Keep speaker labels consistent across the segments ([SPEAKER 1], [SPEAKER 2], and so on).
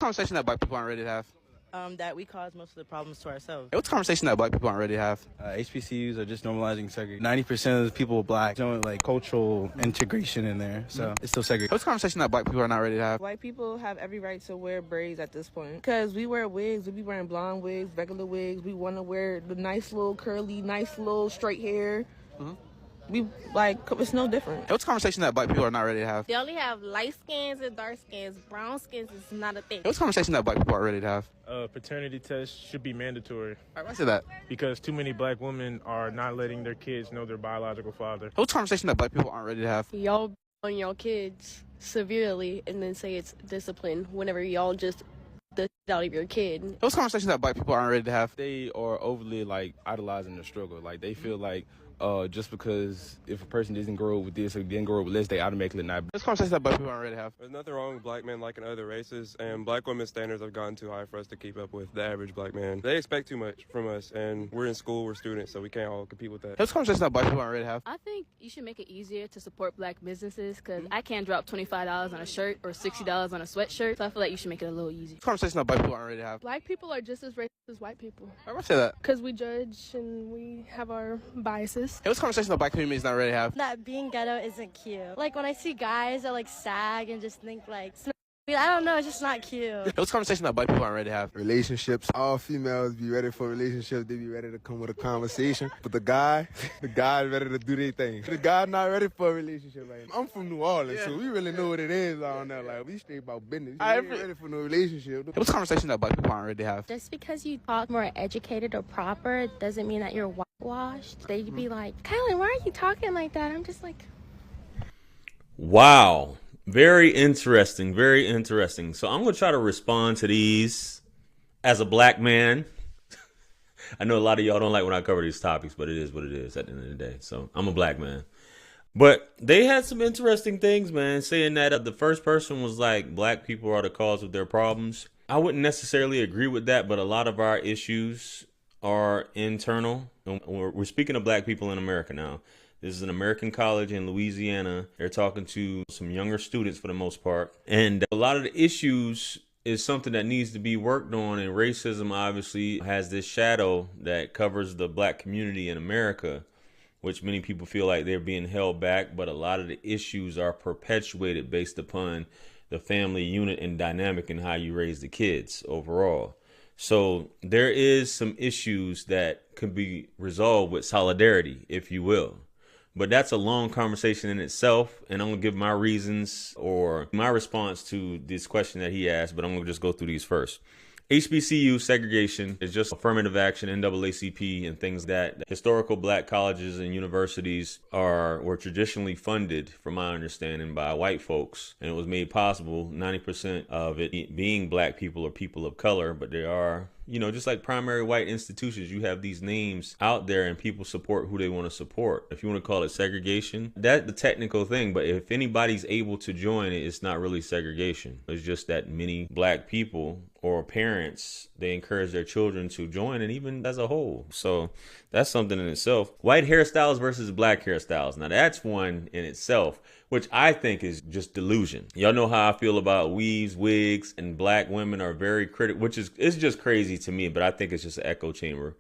[SPEAKER 1] conversation that black people aren't ready to have?
[SPEAKER 2] That we cause most of the problems to ourselves.
[SPEAKER 1] What's the conversation that black people aren't ready to have?
[SPEAKER 3] HBCUs are just normalizing segregation. 90% of the people are black. Showing like cultural integration in there, so it's still segregated.
[SPEAKER 1] What's the conversation that black people are not ready to have?
[SPEAKER 4] White people have every right to wear braids at this point. Because we wear wigs, we be wearing blonde wigs, regular wigs. We want to wear the nice little curly, nice little straight hair. We like, it's no different.
[SPEAKER 1] What's the conversation that black people are not ready to have?
[SPEAKER 5] They only have light skins and dark skins. Brown skins is not a thing.
[SPEAKER 1] What's the conversation that black people are ready to have?
[SPEAKER 6] Paternity tests should be mandatory.
[SPEAKER 1] Why say that?
[SPEAKER 6] Because too many black women are not letting their kids know their biological father.
[SPEAKER 1] What's the conversation that black people aren't ready to have?
[SPEAKER 7] Y'all on your kids severely and then say it's discipline whenever y'all just the shit out of your kid.
[SPEAKER 1] What's the conversation that black people aren't ready to have?
[SPEAKER 3] They are overly like idolizing the struggle. Like they feel like just because if a person doesn't grow up with this or didn't grow up with this, they automatically not.
[SPEAKER 1] What's the conversation that black people aren't ready to have?
[SPEAKER 8] There's nothing wrong with black men liking other races, and black women's standards have gotten too high for us to keep up with the average black man. They expect too much from us, and we're in school, we're students, so we can't all compete with that.
[SPEAKER 1] What's the conversation that black people aren't ready to have?
[SPEAKER 7] I think you should make it easier to support black businesses because I can't drop $25 on a shirt or $60 on a sweatshirt, so I feel like you should make it a little easier.
[SPEAKER 1] What's the conversation that black people aren't ready to have?
[SPEAKER 4] Black people are just as racist as white people.
[SPEAKER 1] Why say that?
[SPEAKER 4] Because we judge and we have our biases.
[SPEAKER 1] What's the conversation that black community is not ready to have?
[SPEAKER 5] That being ghetto isn't cute. Like when I see guys that like sag and just think like, I don't know, it's just not cute.
[SPEAKER 1] What's the conversation that black people aren't ready to have?
[SPEAKER 9] Relationships. All females be ready for relationships. They be ready to come with a conversation. But the guy ready to do their thing. The guy not ready for a relationship. Like, I'm from New Orleans, so we really know what it is on there. Like, we straight about business. We ain't ready for no relationship.
[SPEAKER 1] What's the conversation that black people aren't ready to have?
[SPEAKER 5] Just because you talk more educated or proper doesn't mean that you're whitewashed. They'd be like, Kylan, why are you talking like that? I'm just like...
[SPEAKER 10] Wow. Very interesting. Very interesting. So I'm going to try to respond to these as a black man. I know a lot of y'all don't like when I cover these topics, but it is what it is at the end of the day. So I'm a black man. But they had some interesting things, man, saying that the first person was like, black people are the cause of their problems. I wouldn't necessarily agree with that, but a lot of our issues are internal. And we're speaking of black people in America now. This is an American college in Louisiana. They're talking to some younger students for the most part. And a lot of the issues is something that needs to be worked on. And racism obviously has this shadow that covers the black community in America, which many people feel like they're being held back. But a lot of the issues are perpetuated based upon the family unit and dynamic and how you raise the kids overall. So there is some issues that could be resolved with solidarity, if you will. But that's a long conversation in itself, and I'm going to give my reasons or my response to this question that he asked, but I'm going to just go through these first. HBCU segregation is just affirmative action, NAACP, and things that historical black colleges and universities were traditionally funded, from my understanding, by white folks. And it was made possible, 90% of it being black people or people of color, but there are, you know, just like primary white institutions, you have these names out there and people support who they want to support. If you want to call it segregation, that's the technical thing. But if anybody's able to join it, it's not really segregation. It's just that many black people or parents, they encourage their children to join, and even as a whole. So that's something in itself. White hairstyles versus black hairstyles. Now that's one in itself, which I think is just delusion. Y'all know how I feel about weaves, wigs, and black women are very critical, which is, it's just crazy to me, but I think it's just an echo chamber.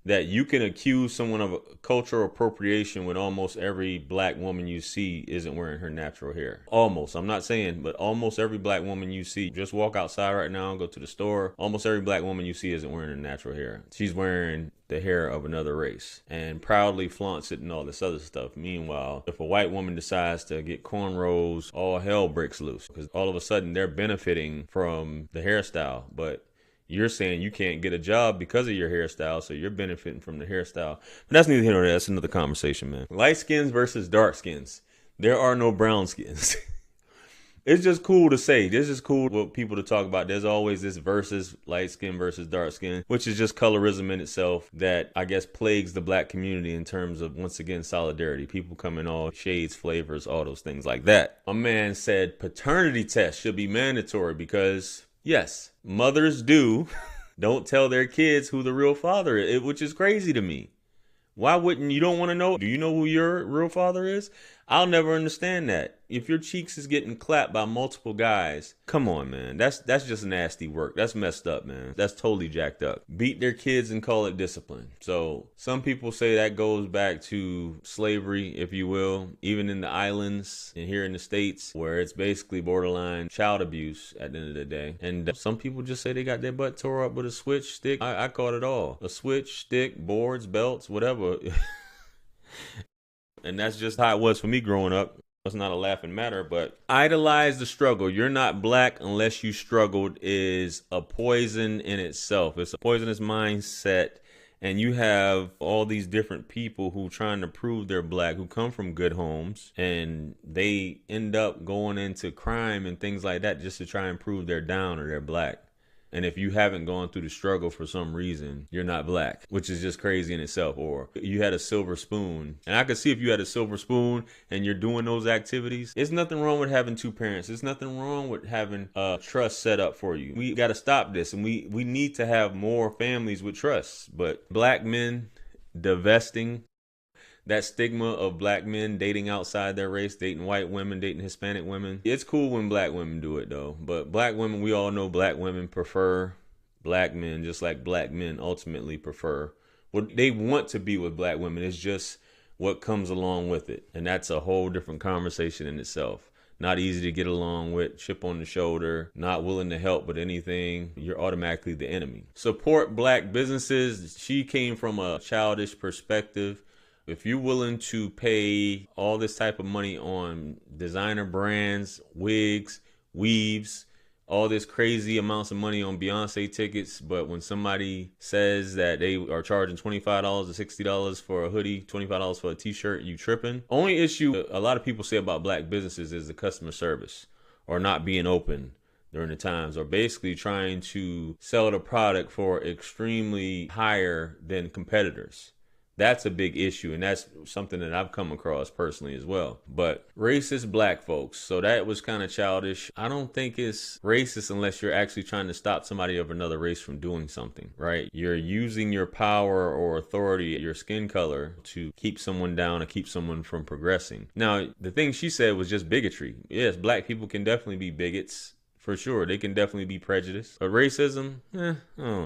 [SPEAKER 10] That you can accuse someone of cultural appropriation when almost every black woman you see isn't wearing her natural hair. Almost. I'm not saying, but almost every black woman you see, just walk outside right now and go to the store. Almost every black woman you see isn't wearing her natural hair. She's wearing the hair of another race and proudly flaunts it and all this other stuff. Meanwhile, if a white woman decides to get cornrows, all hell breaks loose because all of a sudden they're benefiting from the hairstyle. But you're saying you can't get a job because of your hairstyle, so you're benefiting from the hairstyle. But that's neither here nor there. That's another conversation, man. Light skins versus dark skins. There are no brown skins. It's just cool to say. This is cool for people to talk about. There's always this versus light skin versus dark skin, which is just colorism in itself that I guess plagues the black community in terms of, once again, solidarity. People come in all shades, flavors, all those things like that. A man said paternity tests should be mandatory because, yes, mothers don't tell their kids who the real father is, which is crazy to me. Why wouldn't you don't want to know? Do you know who your real father is? I'll never understand that. If your cheeks is getting clapped by multiple guys, come on, man. That's just nasty work. That's messed up, man. That's totally jacked up. Beat their kids and call it discipline. So some people say that goes back to slavery, if you will, even in the islands and here in the States, where it's basically borderline child abuse at the end of the day. And some people just say they got their butt tore up with a switch, stick. I caught it all. A switch, stick, boards, belts, whatever. And that's just how it was for me growing up. It's not a laughing matter, but idolize the struggle. You're not black unless you struggled is a poison in itself. It's a poisonous mindset. And you have all these different people who trying to prove they're black, who come from good homes, and they end up going into crime and things like that just to try and prove they're down or they're black. And if you haven't gone through the struggle for some reason, you're not black, which is just crazy in itself. Or you had a silver spoon. And I could see if you had a silver spoon and you're doing those activities, there's nothing wrong with having two parents. There's nothing wrong with having a trust set up for you. We got to stop this. And we need to have more families with trust. But black men divesting, that stigma of black men dating outside their race, dating white women, dating Hispanic women. It's cool when black women do it though. But black women, we all know black women prefer black men, just like black men ultimately prefer. Well, they want to be with black women. It's just what comes along with it. And that's a whole different conversation in itself. Not easy to get along with, chip on the shoulder, not willing to help with anything. You're automatically the enemy. Support black businesses. She came from a childish perspective. If you're willing to pay all this type of money on designer brands, wigs, weaves, all this crazy amounts of money on Beyonce tickets, but when somebody says that they are charging $25 or $60 for a hoodie, $25 for a t-shirt, you tripping. Only issue a lot of people say about black businesses is the customer service or not being open during the times, or basically trying to sell the product for extremely higher than competitors. That's a big issue, and that's something that I've come across personally as well. But racist black folks, so that was kind of childish. I don't think it's racist unless you're actually trying to stop somebody of another race from doing something, right? You're using your power or authority, your skin color, to keep someone down or keep someone from progressing. Now, the thing she said was just bigotry. Yes, black people can definitely be bigots. For sure, they can definitely be prejudiced. But racism,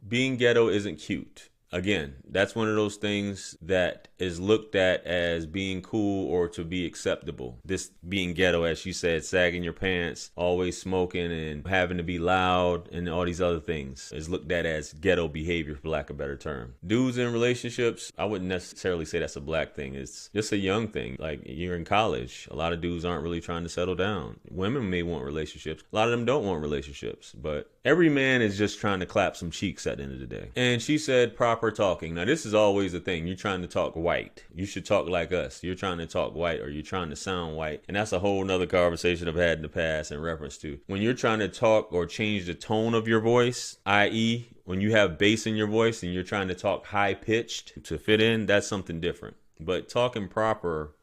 [SPEAKER 10] being ghetto isn't cute. Again, that's one of those things that is looked at as being cool or to be acceptable. This being ghetto, as she said, sagging your pants, always smoking and having to be loud and all these other things is looked at as ghetto behavior, for lack of a better term. Dudes in relationships, I wouldn't necessarily say that's a black thing. It's just a young thing. Like, you're in college. A lot of dudes aren't really trying to settle down. Women may want relationships. A lot of them don't want relationships, but every man is just trying to clap some cheeks at the end of the day. And she said proper talking. Now, this is always a thing. You're trying to talk white. You should talk like us. You're trying to talk white, or you're trying to sound white. And that's a whole nother conversation I've had in the past in reference to when you're trying to talk or change the tone of your voice, i.e. when you have bass in your voice and you're trying to talk high pitched to fit in, that's something different. But talking proper,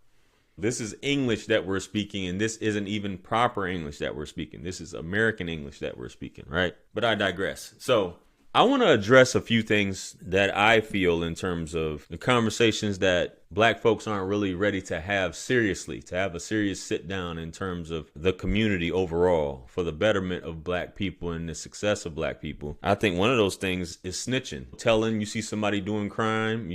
[SPEAKER 10] this is English that we're speaking, and this isn't even proper English that we're speaking. This is American English that we're speaking, right? But I digress. So I want to address a few things that I feel in terms of the conversations that black folks aren't really ready to have seriously, to have a serious sit down in terms of the community overall for the betterment of black people and the success of black people. I think one of those things is snitching. Telling you see somebody doing crime, and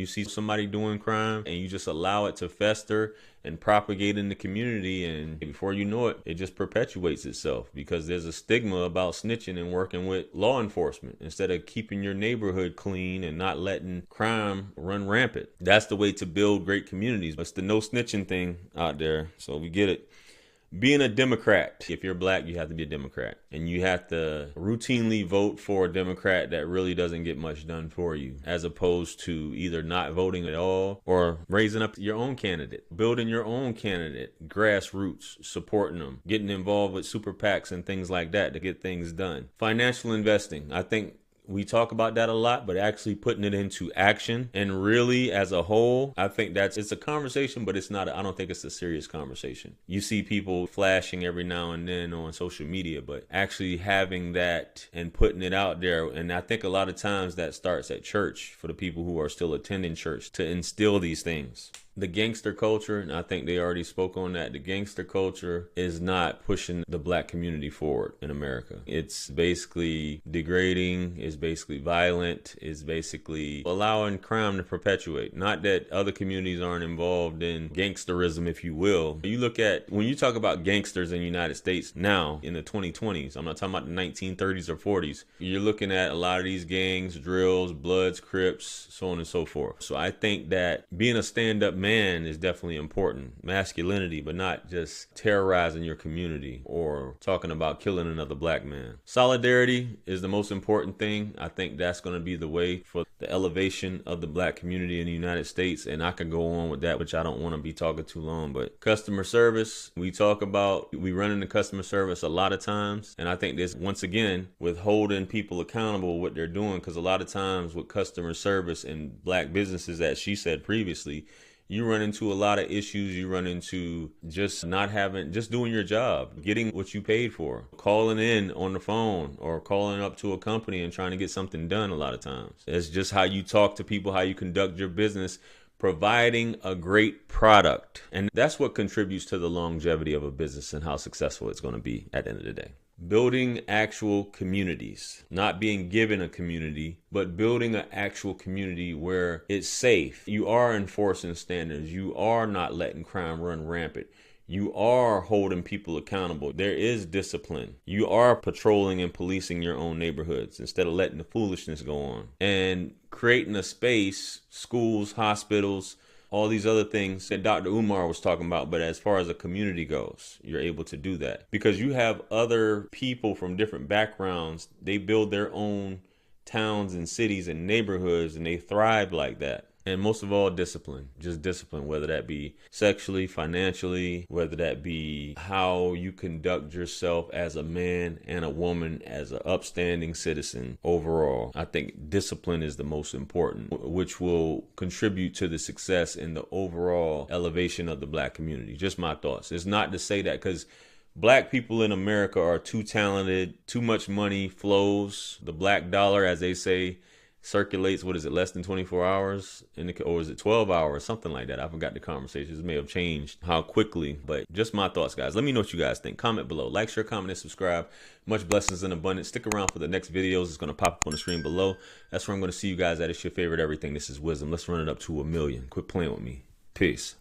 [SPEAKER 10] you just allow it to fester and propagate in the community, and before you know it, it just perpetuates itself because there's a stigma about snitching and working with law enforcement instead of keeping your neighborhood clean and not letting crime run rampant. That's the way to build great communities. It's the no snitching thing out there, so we get it. Being a Democrat, if you're black, you have to be a Democrat, and you have to routinely vote for a Democrat that really doesn't get much done for you, as opposed to either not voting at all or raising up your own candidate, building your own candidate, grassroots, supporting them, getting involved with super PACs and things like that to get things done. Financial investing, I think we talk about that a lot, but actually putting it into action and really as a whole, I think it's a conversation, but it's not, I don't think it's a serious conversation. You see people flashing every now and then on social media, but actually having that and putting it out there. And I think a lot of times that starts at church for the people who are still attending church to instill these things. The gangster culture, and I think they already spoke on that, the gangster culture is not pushing the black community forward in America. It's basically degrading, it's basically violent, it's basically allowing crime to perpetuate. Not that other communities aren't involved in gangsterism, if you will. You look at, when you talk about gangsters in the United States now, in the 2020s, I'm not talking about the 1930s or 40s, you're looking at a lot of these gangs, drills, Bloods, Crips, so on and so forth. So I think that being a stand-up man is definitely important. Masculinity, but not just terrorizing your community or talking about killing another black man. Solidarity is the most important thing. I think that's going to be the way for the elevation of the black community in the United States. And I could go on with that, which I don't want to be talking too long. But customer service, we run into customer service a lot of times. And I think this, once again, with holding people accountable what they're doing, because a lot of times with customer service and black businesses, as she said previously, you run into a lot of issues. You run into just doing your job, getting what you paid for, calling in on the phone or calling up to a company and trying to get something done a lot of times. It's just how you talk to people, how you conduct your business, providing a great product. And that's what contributes to the longevity of a business and how successful it's going to be at the end of the day. Building actual communities, not being given a community, but building an actual community where it's safe. You are enforcing standards. You are not letting crime run rampant. You are holding people accountable. There is discipline. You are patrolling and policing your own neighborhoods instead of letting the foolishness go on. And creating a space, schools, hospitals, all these other things that Dr. Umar was talking about, but as far as a community goes, you're able to do that. Because you have other people from different backgrounds, they build their own towns and cities and neighborhoods, and they thrive like that. And most of all, discipline. Just discipline, whether that be sexually, financially, whether that be how you conduct yourself as a man and a woman, as an upstanding citizen overall. I think discipline is the most important, which will contribute to the success in the overall elevation of the black community. Just my thoughts. It's not to say that because black people in America are too talented, too much money flows. The black dollar, as they say, circulates, what is it, less than 24 hours? Or is it 12 hours? Something like that. I forgot the conversations. May have changed how quickly, but just my thoughts, guys. Let me know what you guys think. Comment below. Like, share, comment, and subscribe. Much blessings and abundance. Stick around for the next videos. It's going to pop up on the screen below. That's where I'm going to see you guys at. It's your favorite everything. This is Wisdom. Let's run it up to 1 million. Quit playing with me. Peace.